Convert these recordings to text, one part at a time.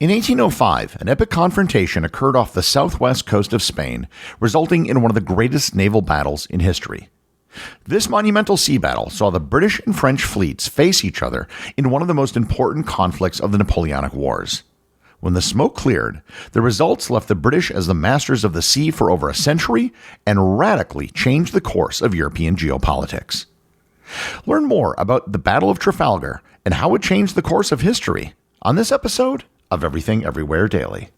In 1805, an epic confrontation occurred off the southwest coast of Spain, resulting in one of the greatest naval battles in history. This monumental sea battle saw the British and French fleets face each other in one of the most important conflicts of the Napoleonic Wars. When the smoke cleared, the results left the British as the masters of the sea for over a century and radically changed the course of European geopolitics. Learn more about the Battle of Trafalgar and how it changed the course of history on this episode of Everything Everywhere Daily.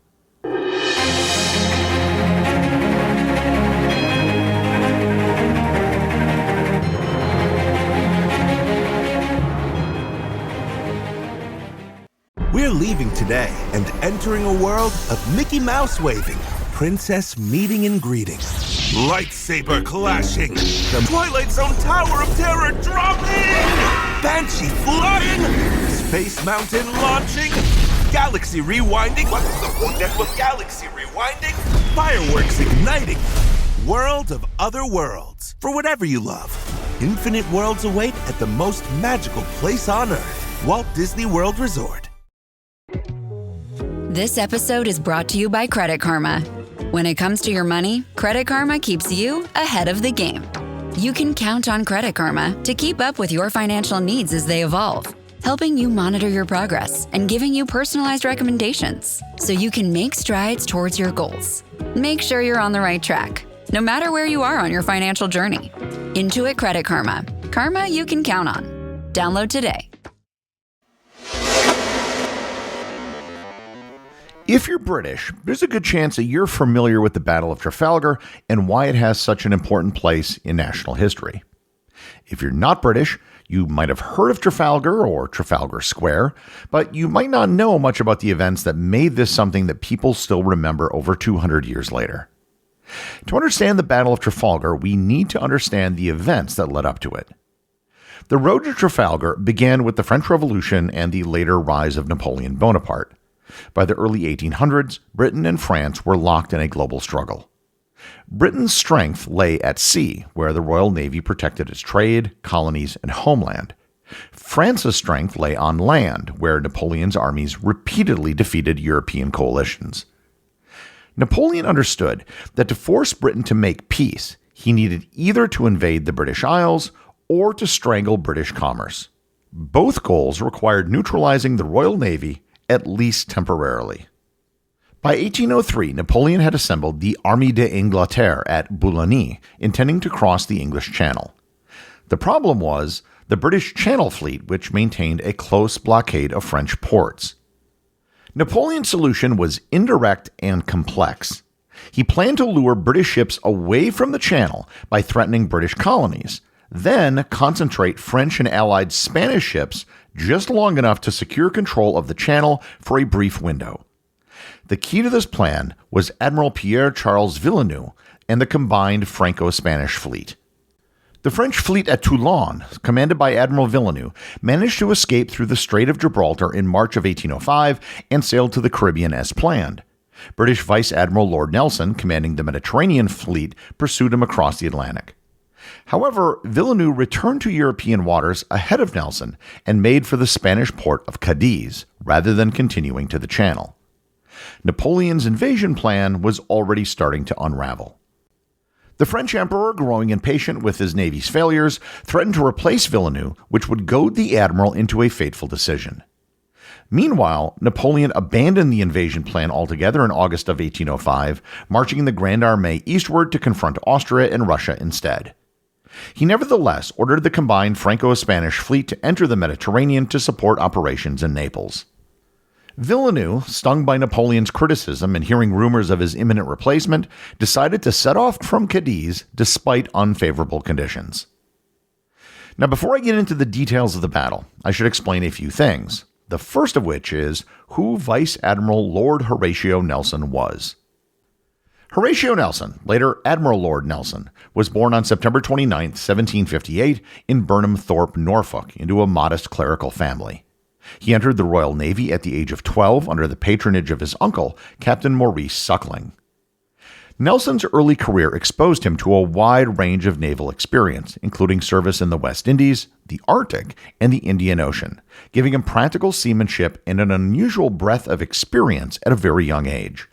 We're leaving today and entering a world of Mickey Mouse waving, princess meeting and greeting, lightsaber clashing, the Twilight Zone Tower of Terror dropping, Banshee flying, Space Mountain launching, galaxy rewinding. What's the point with galaxy rewinding? Fireworks igniting. World of other worlds. For whatever you love. Infinite worlds await at the most magical place on Earth. Walt Disney World Resort. This episode is brought to you by Credit Karma. When it comes to your money, Credit Karma keeps you ahead of the game. You can count on Credit Karma to keep up with your financial needs as they evolve, helping you monitor your progress and giving you personalized recommendations so you can make strides towards your goals. Make sure you're on the right track, no matter where you are on your financial journey. Intuit Credit Karma. Karma you can count on. Download today. If you're British, there's a good chance that you're familiar with the Battle of Trafalgar and why it has such an important place in national history. If you're not British, you might have heard of Trafalgar or Trafalgar Square, but you might not know much about the events that made this something that people still remember over 200 years later. To understand the Battle of Trafalgar, we need to understand the events that led up to it. The road to Trafalgar began with the French Revolution and the later rise of Napoleon Bonaparte. By the early 1800s, Britain and France were locked in a global struggle. Britain's strength lay at sea, where the Royal Navy protected its trade, colonies, and homeland. France's strength lay on land, where Napoleon's armies repeatedly defeated European coalitions. Napoleon understood that to force Britain to make peace, he needed either to invade the British Isles or to strangle British commerce. Both goals required neutralizing the Royal Navy, at least temporarily. By 1803, Napoleon had assembled the Armée d'Angleterre at Boulogne, intending to cross the English Channel. The problem was the British Channel Fleet, which maintained a close blockade of French ports. Napoleon's solution was indirect and complex. He planned to lure British ships away from the Channel by threatening British colonies, then concentrate French and Allied Spanish ships just long enough to secure control of the Channel for a brief window. The key to this plan was Admiral Pierre-Charles Villeneuve and the combined Franco-Spanish fleet. The French fleet at Toulon, commanded by Admiral Villeneuve, managed to escape through the Strait of Gibraltar in March of 1805 and sailed to the Caribbean as planned. British Vice Admiral Lord Nelson, commanding the Mediterranean fleet, pursued him across the Atlantic. However, Villeneuve returned to European waters ahead of Nelson and made for the Spanish port of Cadiz, rather than continuing to the Channel. Napoleon's invasion plan was already starting to unravel. The French emperor, growing impatient with his navy's failures, threatened to replace Villeneuve, which would goad the admiral into a fateful decision. Meanwhile, Napoleon abandoned the invasion plan altogether in August of 1805, marching the Grande Armée eastward to confront Austria and Russia instead. He nevertheless ordered the combined Franco-Spanish fleet to enter the Mediterranean to support operations in Naples. Villeneuve, stung by Napoleon's criticism and hearing rumors of his imminent replacement, decided to set off from Cadiz despite unfavorable conditions. Now, before I get into the details of the battle, I should explain a few things, the first of which is who Vice Admiral Lord Horatio Nelson was. Horatio Nelson, later Admiral Lord Nelson, was born on September 29, 1758, in Burnham Thorpe, Norfolk, into a modest clerical family. He entered the Royal Navy at the age of 12 under the patronage of his uncle, Captain Maurice Suckling. Nelson's early career exposed him to a wide range of naval experience, including service in the West Indies, the Arctic, and the Indian Ocean, giving him practical seamanship and an unusual breadth of experience at a very young age.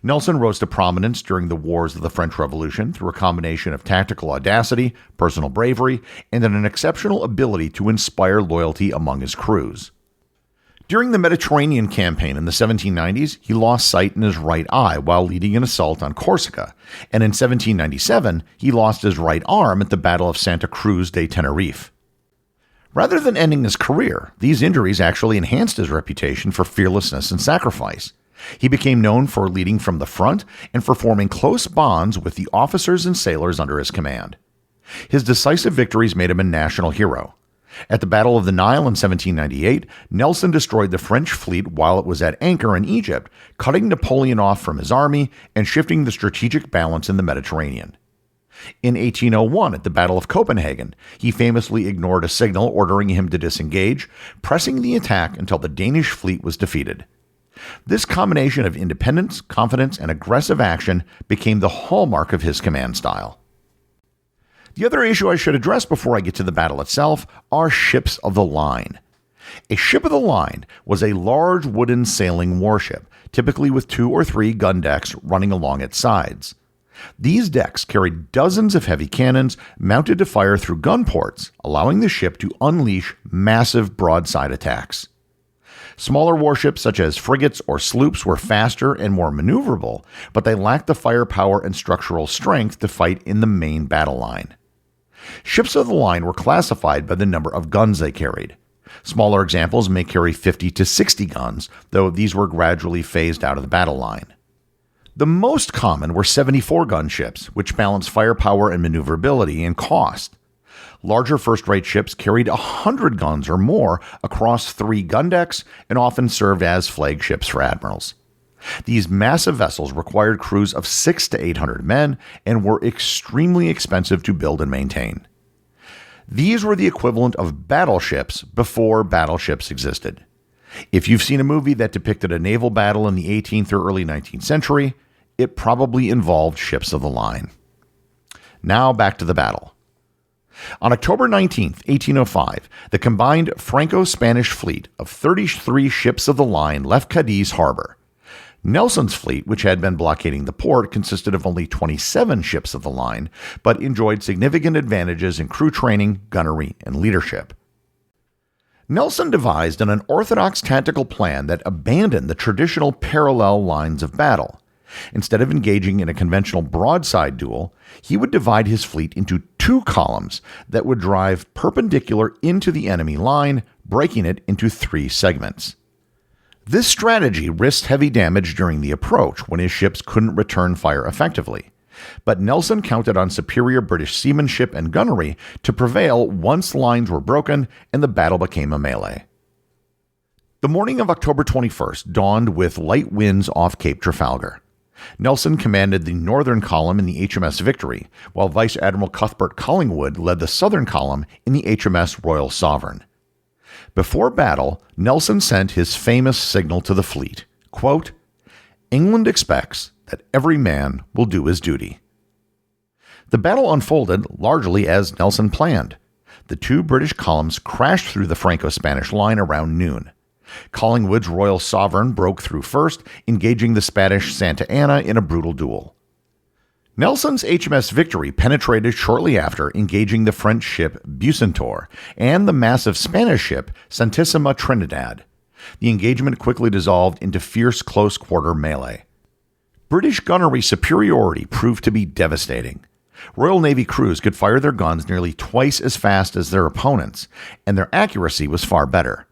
Nelson rose to prominence during the wars of the French Revolution through a combination of tactical audacity, personal bravery, and an exceptional ability to inspire loyalty among his crews. During the Mediterranean campaign in the 1790s, he lost sight in his right eye while leading an assault on Corsica, and in 1797, he lost his right arm at the Battle of Santa Cruz de Tenerife. Rather than ending his career, these injuries actually enhanced his reputation for fearlessness and sacrifice. He became known for leading from the front and for forming close bonds with the officers and sailors under his command. His decisive victories made him a national hero. At the Battle of the Nile in 1798, Nelson destroyed the French fleet while it was at anchor in Egypt, cutting Napoleon off from his army and shifting the strategic balance in the Mediterranean. In 1801, at the Battle of Copenhagen, he famously ignored a signal ordering him to disengage, pressing the attack until the Danish fleet was defeated. This combination of independence, confidence, and aggressive action became the hallmark of his command style. The other issue I should address before I get to the battle itself are ships of the line. A ship of the line was a large wooden sailing warship, typically with 2 or 3 gun decks running along its sides. These decks carried dozens of heavy cannons mounted to fire through gun ports, allowing the ship to unleash massive broadside attacks. Smaller warships such as frigates or sloops were faster and more maneuverable, but they lacked the firepower and structural strength to fight in the main battle line. Ships of the line were classified by the number of guns they carried. Smaller examples may carry 50 to 60 guns, though these were gradually phased out of the battle line. The most common were 74-gun ships, which balanced firepower and maneuverability and cost. Larger first-rate ships carried 100 guns or more across 3 gun decks and often served as flagships for admirals. These massive vessels required crews of 600 to 800 men and were extremely expensive to build and maintain. These were the equivalent of battleships before battleships existed. If you've seen a movie that depicted a naval battle in the 18th or early 19th century, it probably involved ships of the line. Now back to the battle. On October 19, 1805, the combined Franco-Spanish fleet of 33 ships of the line left Cadiz harbor. Nelson's fleet, which had been blockading the port, consisted of only 27 ships of the line, but enjoyed significant advantages in crew training, gunnery, and leadership. Nelson devised an unorthodox tactical plan that abandoned the traditional parallel lines of battle. Instead of engaging in a conventional broadside duel, he would divide his fleet into 2 columns that would drive perpendicular into the enemy line, breaking it into 3 segments. This strategy risked heavy damage during the approach when his ships couldn't return fire effectively, but Nelson counted on superior British seamanship and gunnery to prevail once lines were broken and the battle became a melee. The morning of October 21st dawned with light winds off Cape Trafalgar. Nelson commanded the northern column in the HMS Victory, while Vice Admiral Cuthbert Collingwood led the southern column in the HMS Royal Sovereign. Before battle, Nelson sent his famous signal to the fleet, quote, "England expects that every man will do his duty." The battle unfolded largely as Nelson planned. The 2 British columns crashed through the Franco-Spanish line around noon. Collingwood's Royal Sovereign broke through first, engaging the Spanish Santa Ana in a brutal duel. Nelson's HMS Victory penetrated shortly after, engaging the French ship Bucentaure and the massive Spanish ship Santissima Trinidad. The engagement quickly dissolved into fierce close-quarter melee. British gunnery superiority proved to be devastating. Royal Navy crews could fire their guns nearly twice as fast as their opponents, and their accuracy was far better.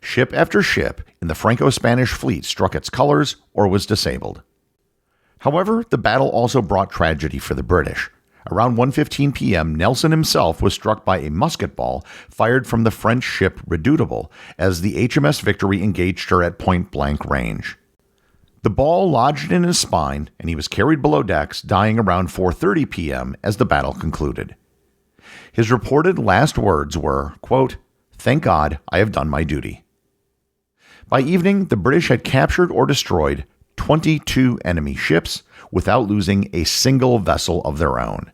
Ship after ship in the Franco-Spanish fleet struck its colors or was disabled. However, the battle also brought tragedy for the British. Around 1:15 p.m., Nelson himself was struck by a musket ball fired from the French ship Redoutable as the HMS Victory engaged her at point-blank range. The ball lodged in his spine, and he was carried below decks, dying around 4:30 p.m. as the battle concluded. His reported last words were, quote, "Thank God I have done my duty." By evening, the British had captured or destroyed 22 enemy ships without losing a single vessel of their own.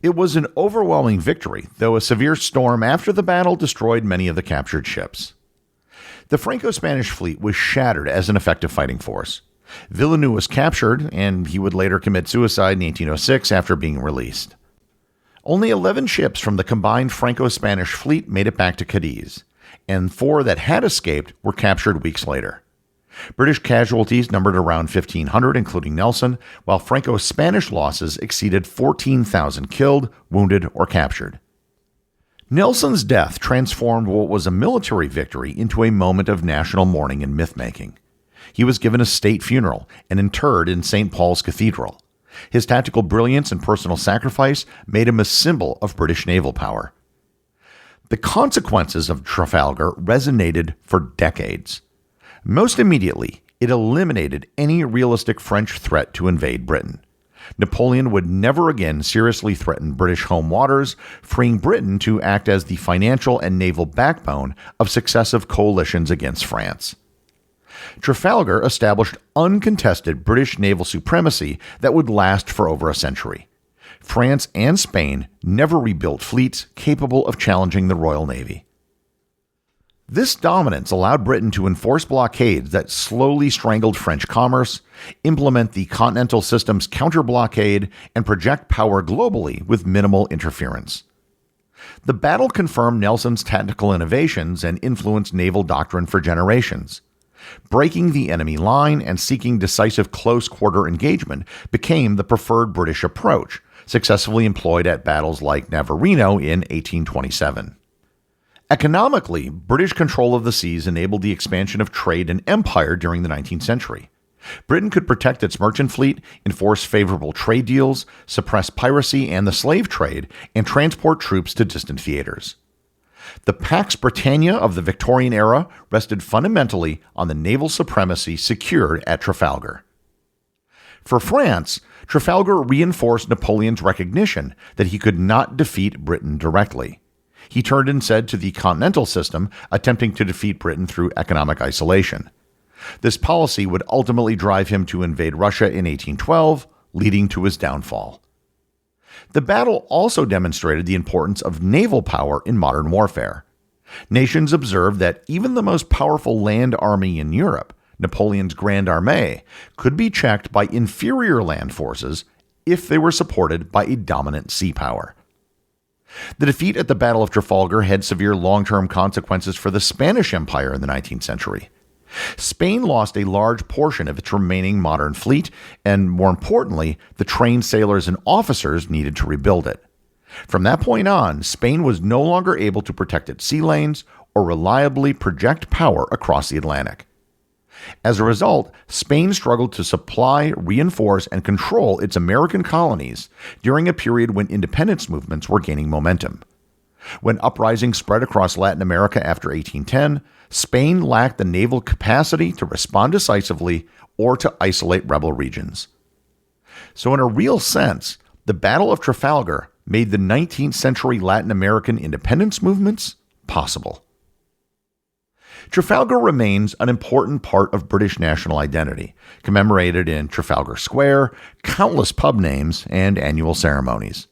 It was an overwhelming victory, though a severe storm after the battle destroyed many of the captured ships. The Franco-Spanish fleet was shattered as an effective fighting force. Villeneuve was captured, and he would later commit suicide in 1806 after being released. Only 11 ships from the combined Franco-Spanish fleet made it back to Cadiz, and 4 that had escaped were captured weeks later. British casualties numbered around 1,500, including Nelson, while Franco-Spanish losses exceeded 14,000 killed, wounded, or captured. Nelson's death transformed what was a military victory into a moment of national mourning and myth-making. He was given a state funeral and interred in St. Paul's Cathedral. His tactical brilliance and personal sacrifice made him a symbol of British naval power. The consequences of Trafalgar resonated for decades. Most immediately, it eliminated any realistic French threat to invade Britain. Napoleon would never again seriously threaten British home waters, freeing Britain to act as the financial and naval backbone of successive coalitions against France. Trafalgar established uncontested British naval supremacy that would last for over a century. France and Spain never rebuilt fleets capable of challenging the Royal Navy. This dominance allowed Britain to enforce blockades that slowly strangled French commerce, implement the continental system's counter-blockade, and project power globally with minimal interference. The battle confirmed Nelson's tactical innovations and influenced naval doctrine for generations. Breaking the enemy line and seeking decisive close-quarter engagement became the preferred British approach, successfully employed at battles like Navarino in 1827. Economically, British control of the seas enabled the expansion of trade and empire during the 19th century. Britain could protect its merchant fleet, enforce favorable trade deals, suppress piracy and the slave trade, and transport troops to distant theaters. The Pax Britannia of the Victorian era rested fundamentally on the naval supremacy secured at Trafalgar. For France, Trafalgar reinforced Napoleon's recognition that he could not defeat Britain directly. He turned instead to the continental system, attempting to defeat Britain through economic isolation. This policy would ultimately drive him to invade Russia in 1812, leading to his downfall. The battle also demonstrated the importance of naval power in modern warfare. Nations observed that even the most powerful land army in Europe, Napoleon's Grande Armée, could be checked by inferior land forces if they were supported by a dominant sea power. The defeat at the Battle of Trafalgar had severe long-term consequences for the Spanish Empire in the 19th century. Spain lost a large portion of its remaining modern fleet, and more importantly, the trained sailors and officers needed to rebuild it. From that point on, Spain was no longer able to protect its sea lanes or reliably project power across the Atlantic. As a result, Spain struggled to supply, reinforce, and control its American colonies during a period when independence movements were gaining momentum. When uprisings spread across Latin America after 1810, Spain lacked the naval capacity to respond decisively or to isolate rebel regions. So in a real sense, the Battle of Trafalgar made the 19th century Latin American independence movements possible. Trafalgar remains an important part of British national identity, commemorated in Trafalgar Square, countless pub names, and annual ceremonies.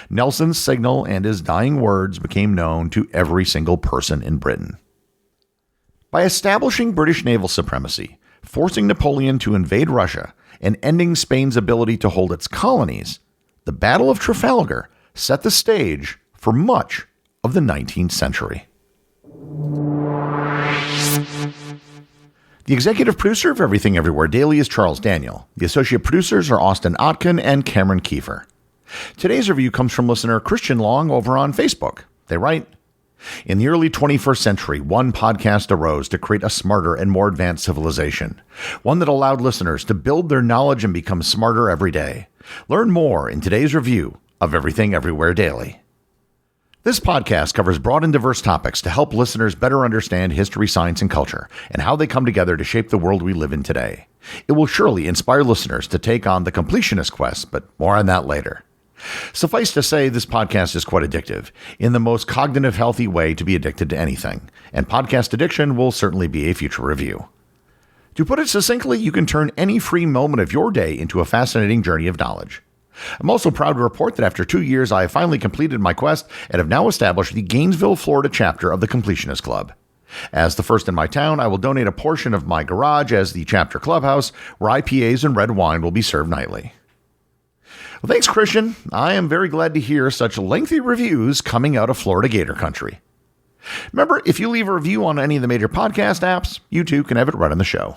Nelson's signal and his dying words became known to every single person in Britain. By establishing British naval supremacy, forcing Napoleon to invade Russia, and ending Spain's ability to hold its colonies, the Battle of Trafalgar set the stage for much of the 19th century. The executive producer of Everything Everywhere Daily is Charles Daniel. The associate producers are Austin Oetken and Cameron Kieffer. Today's review comes from listener Christian Long over on Facebook. They write, "In the early 21st century, one podcast arose to create a smarter and more advanced civilization, one that allowed listeners to build their knowledge and become smarter every day. Learn more in today's review of Everything Everywhere Daily." This podcast covers broad and diverse topics to help listeners better understand history, science, and culture, and how they come together to shape the world we live in today. It will surely inspire listeners to take on the completionist quest, but more on that later. Suffice to say, this podcast is quite addictive, in the most cognitive healthy way to be addicted to anything, and podcast addiction will certainly be a future review. To put it succinctly, you can turn any free moment of your day into a fascinating journey of knowledge. I'm also proud to report that after 2 years, I have finally completed my quest and have now established the Gainesville, Florida chapter of the Completionist Club. As the first in my town, I will donate a portion of my garage as the chapter clubhouse, where IPAs and red wine will be served nightly. Well, thanks, Christian. I am very glad to hear such lengthy reviews coming out of Florida Gator Country. Remember, if you leave a review on any of the major podcast apps, you too can have it right on the show.